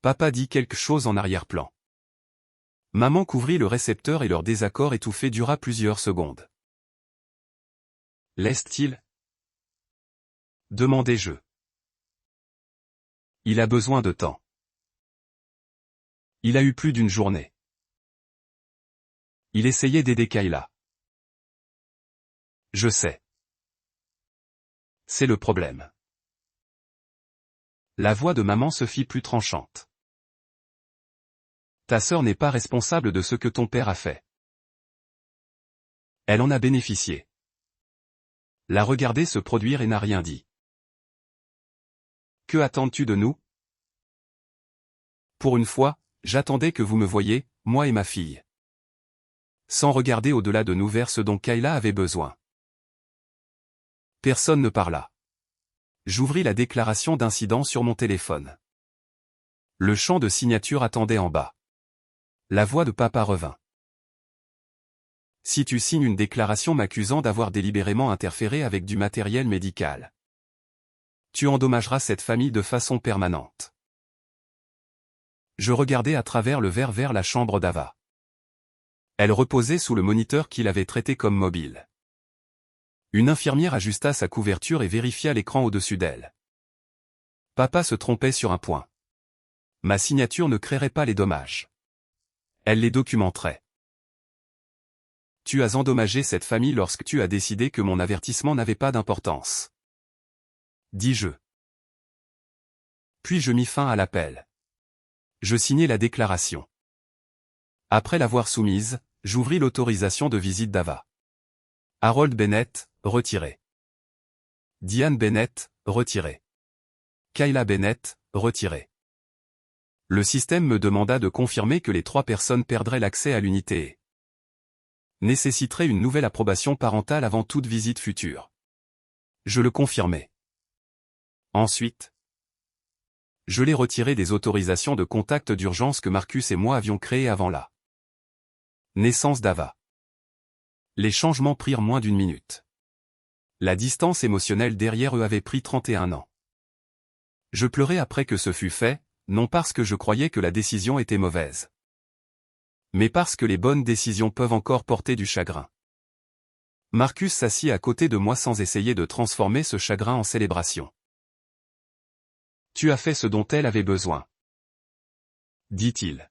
Papa dit quelque chose en arrière-plan. Maman couvrit le récepteur et leur désaccord étouffé dura plusieurs secondes. L'est-il? Demandai-je. Il a besoin de temps. Il a eu plus d'une journée. Il essayait d'aider Kayla. Je sais. C'est le problème. La voix de maman se fit plus tranchante. Ta sœur n'est pas responsable de ce que ton père a fait. Elle en a bénéficié. La regarder se produire et n'a rien dit. Que attends-tu de nous? Pour une fois, j'attendais que vous me voyiez, moi et ma fille. Sans regarder au-delà de nous vers ce dont Kayla avait besoin. Personne ne parla. J'ouvris la déclaration d'incident sur mon téléphone. Le champ de signature attendait en bas. La voix de papa revint. Si tu signes une déclaration m'accusant d'avoir délibérément interféré avec du matériel médical, tu endommageras cette famille de façon permanente. Je regardai à travers le verre vers la chambre d'Ava. Elle reposait sous le moniteur qu'il avait traité comme mobile. Une infirmière ajusta sa couverture et vérifia l'écran au-dessus d'elle. Papa se trompait sur un point. Ma signature ne créerait pas les dommages. Elle les documenterait. Tu as endommagé cette famille lorsque tu as décidé que mon avertissement n'avait pas d'importance. Dis-je. Puis je mis fin à l'appel. Je signai la déclaration. Après l'avoir soumise, j'ouvris l'autorisation de visite d'Ava. Harold Bennett, retiré. Diane Bennett, retiré. Kayla Bennett, retiré. Le système me demanda de confirmer que les 3 personnes perdraient l'accès à l'unité et nécessiteraient une nouvelle approbation parentale avant toute visite future. Je le confirmai. Ensuite, je les retirai des autorisations de contact d'urgence que Marcus et moi avions créées avant la naissance d'Ava. Les changements prirent moins d'une minute. La distance émotionnelle derrière eux avait pris 31 ans. Je pleurai après que ce fut fait, non parce que je croyais que la décision était mauvaise, mais parce que les bonnes décisions peuvent encore porter du chagrin. Marcus s'assit à côté de moi sans essayer de transformer ce chagrin en célébration. Tu as fait ce dont elle avait besoin, dit-il.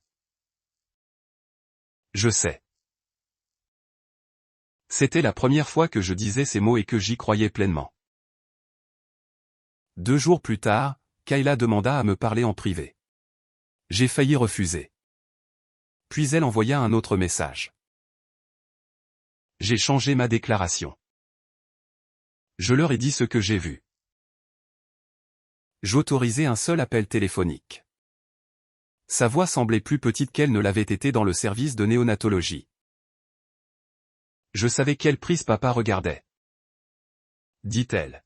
Je sais. C'était la première fois que je disais ces mots et que j'y croyais pleinement. 2 jours plus tard, Kayla demanda à me parler en privé. J'ai failli refuser. Puis elle envoya un autre message. J'ai changé ma déclaration. Je leur ai dit ce que j'ai vu. J'autorisais un seul appel téléphonique. Sa voix semblait plus petite qu'elle ne l'avait été dans le service de néonatologie. Je savais quelle prise papa regardait, dit-elle.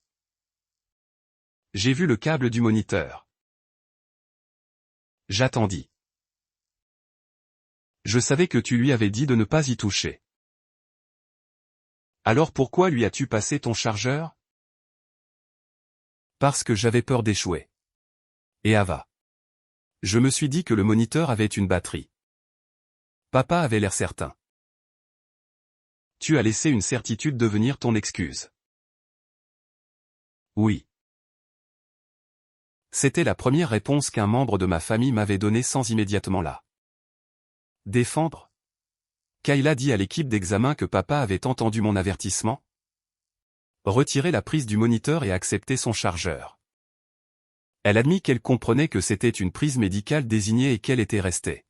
J'ai vu le câble du moniteur. J'attendis. Je savais que tu lui avais dit de ne pas y toucher. Alors pourquoi lui as-tu passé ton chargeur? Parce que j'avais peur d'échouer. Et Ava. Je me suis dit que le moniteur avait une batterie. Papa avait l'air certain. Tu as laissé une certitude devenir ton excuse. Oui. C'était la première réponse qu'un membre de ma famille m'avait donnée sans immédiatement la défendre. Kayla dit à l'équipe d'examen que papa avait entendu mon avertissement, retirer la prise du moniteur et accepter son chargeur. Elle admit qu'elle comprenait que c'était une prise médicale désignée et qu'elle était restée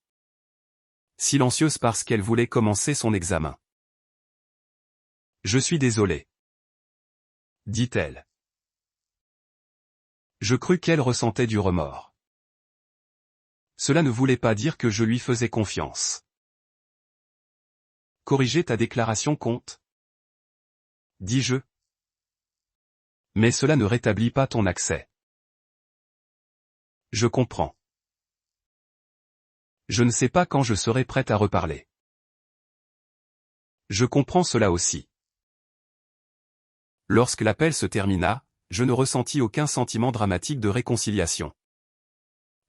silencieuse parce qu'elle voulait commencer son examen. Je suis désolée, dit-elle. Je crus qu'elle ressentait du remords. Cela ne voulait pas dire que je lui faisais confiance. Corriger ta déclaration compte, dis-je. Mais cela ne rétablit pas ton accès. Je comprends. Je ne sais pas quand je serai prête à reparler. Je comprends cela aussi. Lorsque l'appel se termina, je ne ressentis aucun sentiment dramatique de réconciliation.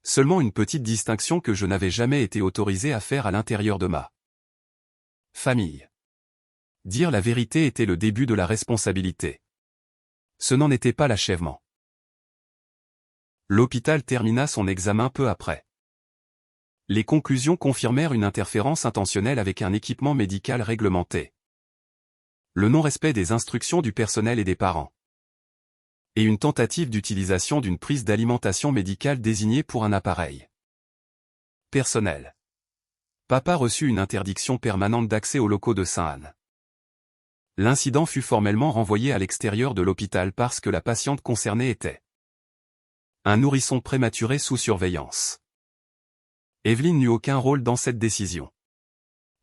Seulement une petite distinction que je n'avais jamais été autorisé à faire à l'intérieur de ma famille. Dire la vérité était le début de la responsabilité. Ce n'en était pas l'achèvement. L'hôpital termina son examen peu après. Les conclusions confirmèrent une interférence intentionnelle avec un équipement médical réglementé. Le non-respect des instructions du personnel et des parents. Et une tentative d'utilisation d'une prise d'alimentation médicale désignée pour un appareil personnel. Papa reçut une interdiction permanente d'accès aux locaux de Sainte-Anne. L'incident fut formellement renvoyé à l'extérieur de l'hôpital parce que la patiente concernée était un nourrisson prématuré sous surveillance. Evelyne n'eut aucun rôle dans cette décision.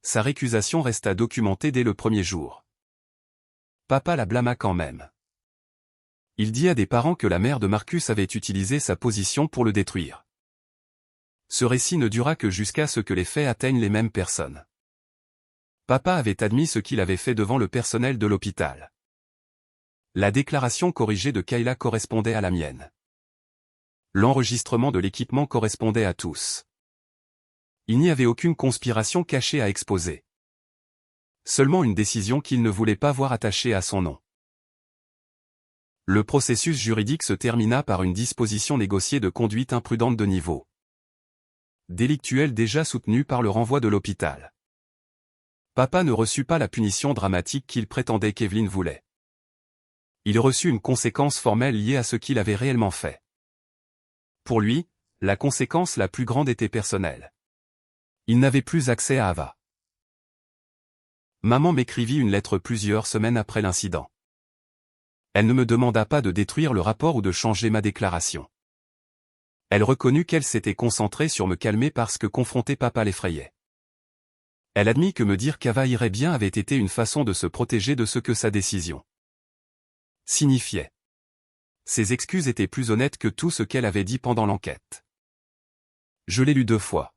Sa récusation resta documentée dès le premier jour. Papa la blâma quand même. Il dit à des parents que la mère de Marcus avait utilisé sa position pour le détruire. Ce récit ne dura que jusqu'à ce que les faits atteignent les mêmes personnes. Papa avait admis ce qu'il avait fait devant le personnel de l'hôpital. La déclaration corrigée de Kayla correspondait à la mienne. L'enregistrement de l'équipement correspondait à tous. Il n'y avait aucune conspiration cachée à exposer. Seulement une décision qu'il ne voulait pas voir attachée à son nom. Le processus juridique se termina par une disposition négociée de conduite imprudente de niveau délictuel déjà soutenue par le renvoi de l'hôpital. Papa ne reçut pas la punition dramatique qu'il prétendait qu'Evelyne voulait. Il reçut une conséquence formelle liée à ce qu'il avait réellement fait. Pour lui, la conséquence la plus grande était personnelle. Il n'avait plus accès à Ava. Maman m'écrivit une lettre plusieurs semaines après l'incident. Elle ne me demanda pas de détruire le rapport ou de changer ma déclaration. Elle reconnut qu'elle s'était concentrée sur me calmer parce que confronter papa l'effrayait. Elle admit que me dire qu'Ava irait bien avait été une façon de se protéger de ce que sa décision signifiait. Ses excuses étaient plus honnêtes que tout ce qu'elle avait dit pendant l'enquête. Je l'ai lu 2 fois.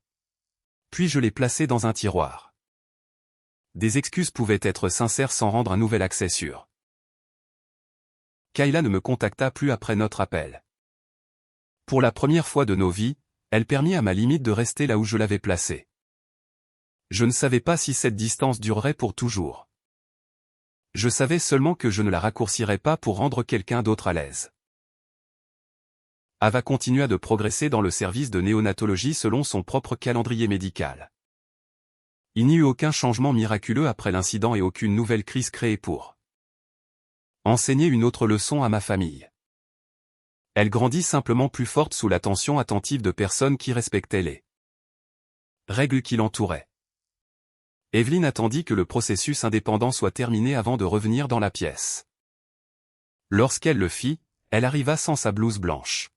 Puis je l'ai placé dans un tiroir. Des excuses pouvaient être sincères sans rendre un nouvel accès sûr. Kayla ne me contacta plus après notre appel. Pour la première fois de nos vies, elle permit à ma limite de rester là où je l'avais placée. Je ne savais pas si cette distance durerait pour toujours. Je savais seulement que je ne la raccourcirais pas pour rendre quelqu'un d'autre à l'aise. Ava continua de progresser dans le service de néonatologie selon son propre calendrier médical. Il n'y eut aucun changement miraculeux après l'incident et aucune nouvelle crise créée pour enseigner une autre leçon à ma famille. Elle grandit simplement plus forte sous l'attention attentive de personnes qui respectaient les règles qui l'entouraient. Evelyne attendit que le processus indépendant soit terminé avant de revenir dans la pièce. Lorsqu'elle le fit, elle arriva sans sa blouse blanche.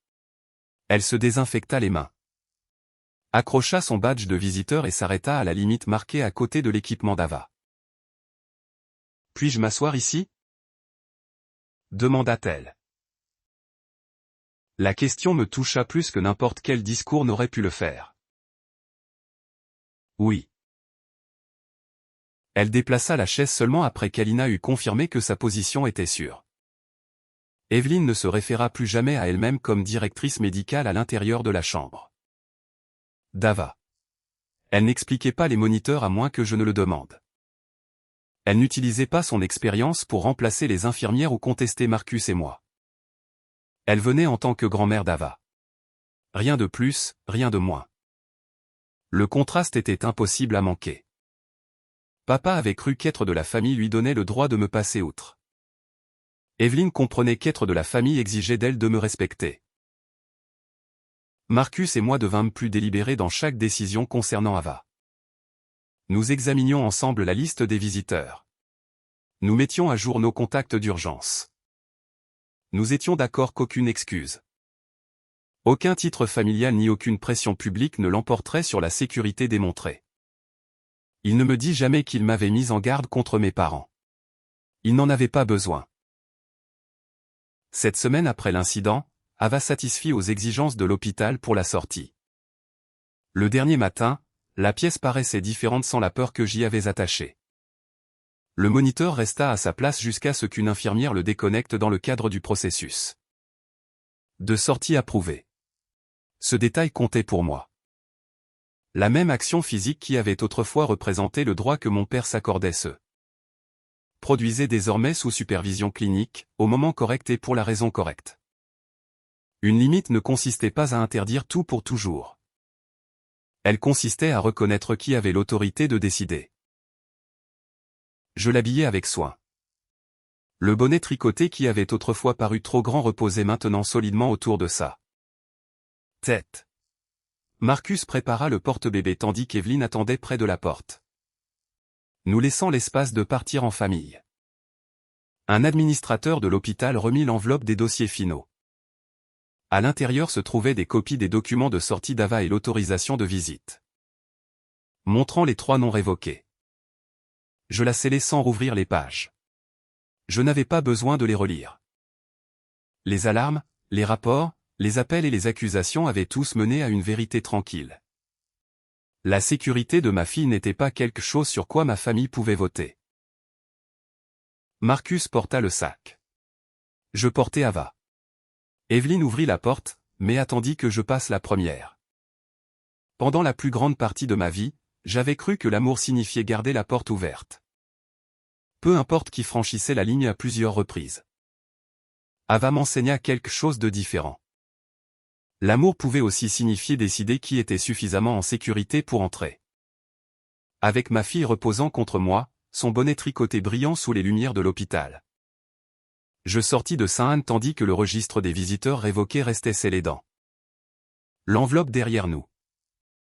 Elle se désinfecta les mains, accrocha son badge de visiteur et s'arrêta à la limite marquée à côté de l'équipement d'Ava. « Puis-je m'asseoir ici ?» demanda-t-elle. La question me toucha plus que n'importe quel discours n'aurait pu le faire. Oui. Elle déplaça la chaise seulement après qu'Alina eut confirmé que sa position était sûre. Evelyne ne se référa plus jamais à elle-même comme directrice médicale à l'intérieur de la chambre d'Ava. Elle n'expliquait pas les moniteurs à moins que je ne le demande. Elle n'utilisait pas son expérience pour remplacer les infirmières ou contester Marcus et moi. Elle venait en tant que grand-mère d'Ava. Rien de plus, rien de moins. Le contraste était impossible à manquer. Papa avait cru qu'être de la famille lui donnait le droit de me passer outre. Evelyne comprenait qu'être de la famille exigeait d'elle de me respecter. Marcus et moi devînmes plus délibérés dans chaque décision concernant Ava. Nous examinions ensemble la liste des visiteurs. Nous mettions à jour nos contacts d'urgence. Nous étions d'accord qu'aucune excuse, aucun titre familial ni aucune pression publique ne l'emporterait sur la sécurité démontrée. Il ne me dit jamais qu'il m'avait mis en garde contre mes parents. Il n'en avait pas besoin. Cette semaine après l'incident, Ava satisfit aux exigences de l'hôpital pour la sortie. Le dernier matin, la pièce paraissait différente sans la peur que j'y avais attachée. Le moniteur resta à sa place jusqu'à ce qu'une infirmière le déconnecte dans le cadre du processus de sortie approuvée. Ce détail comptait pour moi. La même action physique qui avait autrefois représenté le droit que mon père s'accordait se produisait désormais sous supervision clinique, au moment correct et pour la raison correcte. Une limite ne consistait pas à interdire tout pour toujours. Elle consistait à reconnaître qui avait l'autorité de décider. Je l'habillais avec soin. Le bonnet tricoté qui avait autrefois paru trop grand reposait maintenant solidement autour de sa tête. Marcus prépara le porte-bébé tandis qu'Evelyne attendait près de la porte, nous laissant l'espace de partir en famille. Un administrateur de l'hôpital remit l'enveloppe des dossiers finaux. À l'intérieur se trouvaient des copies des documents de sortie d'Ava et l'autorisation de visite, montrant les 3 noms révoqués. Je la scellai sans rouvrir les pages. Je n'avais pas besoin de les relire. Les alarmes, les rapports, les appels et les accusations avaient tous mené à une vérité tranquille. La sécurité de ma fille n'était pas quelque chose sur quoi ma famille pouvait voter. Marcus porta le sac. Je portai Ava. Evelyne ouvrit la porte, mais attendit que je passe la première. Pendant la plus grande partie de ma vie, j'avais cru que l'amour signifiait garder la porte ouverte. Peu importe qui franchissait la ligne à plusieurs reprises. Ava m'enseigna quelque chose de différent. L'amour pouvait aussi signifier décider qui était suffisamment en sécurité pour entrer. Avec ma fille reposant contre moi, son bonnet tricoté brillant sous les lumières de l'hôpital. Je sortis de Sainte tandis que le registre des visiteurs révoqués restait scellé dans l'enveloppe derrière nous.